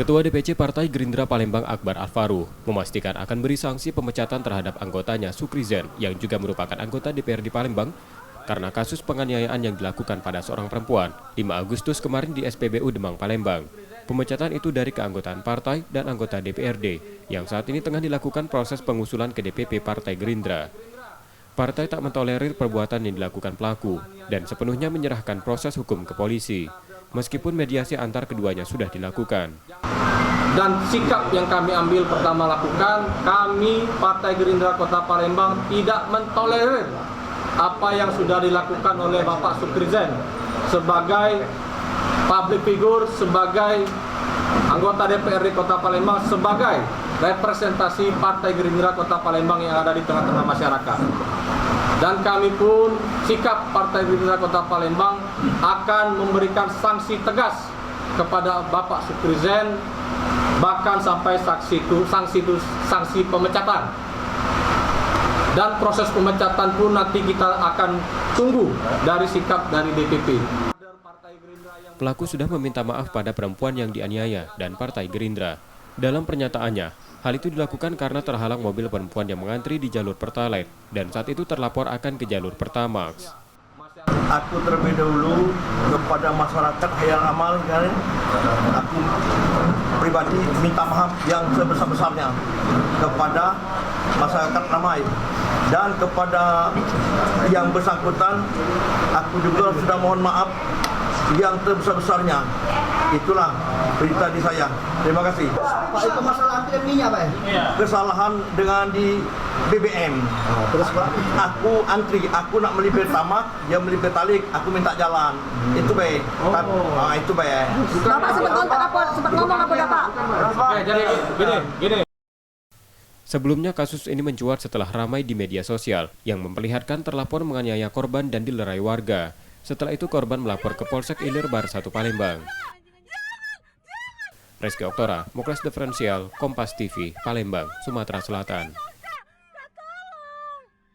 Ketua DPC Partai Gerindra Palembang Akbar Alfaruh memastikan akan beri sanksi pemecatan terhadap anggotanya Sukrizen yang juga merupakan anggota DPRD Palembang karena kasus penganiayaan yang dilakukan pada seorang perempuan 5 Agustus kemarin di SPBU Demang Palembang. Pemecatan itu dari keanggotaan partai dan anggota DPRD yang saat ini tengah dilakukan proses pengusulan ke DPP Partai Gerindra. Partai tak mentolerir perbuatan yang dilakukan pelaku dan sepenuhnya menyerahkan proses hukum ke polisi. Meskipun mediasi antar keduanya sudah dilakukan. Dan sikap yang kami ambil pertama lakukan, kami Partai Gerindra Kota Palembang tidak mentolerir apa yang sudah dilakukan oleh Bapak Sukrizen sebagai public figure, sebagai anggota DPRD Kota Palembang, sebagai representasi Partai Gerindra Kota Palembang yang ada di tengah-tengah masyarakat. Dan kami pun sikap Partai Gerindra Kota Palembang akan memberikan sanksi tegas kepada Bapak Sukrizen, bahkan sampai sanksi pemecatan. Dan proses pemecatan pun nanti kita akan tunggu dari sikap dari DPP. Pelaku sudah meminta maaf pada perempuan yang dianiaya dan Partai Gerindra. Dalam pernyataannya, hal itu dilakukan karena terhalang mobil perempuan yang mengantri di jalur Pertalite dan saat itu terlapor akan ke jalur Pertamax. Aku terlebih dahulu kepada masyarakat Hayal Amal, aku pribadi minta maaf yang sebesar-besarnya kepada masyarakat ramai dan kepada yang bersangkutan aku juga sudah mohon maaf yang terbesar-besarnya. Itulah berita di saya. Terima kasih. Pak, itu masalah antri minyak, Pak? Kesalahan dengan di BBM. Terus, Pak? Aku antri, aku nak beli Pertamax, dia beli Pertalite, aku minta jalan. Itu Pak. Itu Pak. Bapak sempat ngomong apa Bapak? Jadi gini. Sebelumnya kasus ini mencuat setelah ramai di media sosial yang memperlihatkan terlapor menganiaya korban dan dilerai warga. Setelah itu korban melapor ke Polsek Ilir Bar 1 Palembang. Reski Oktora, Muklas Diferensial, Kompas TV, Palembang, Sumatera Selatan.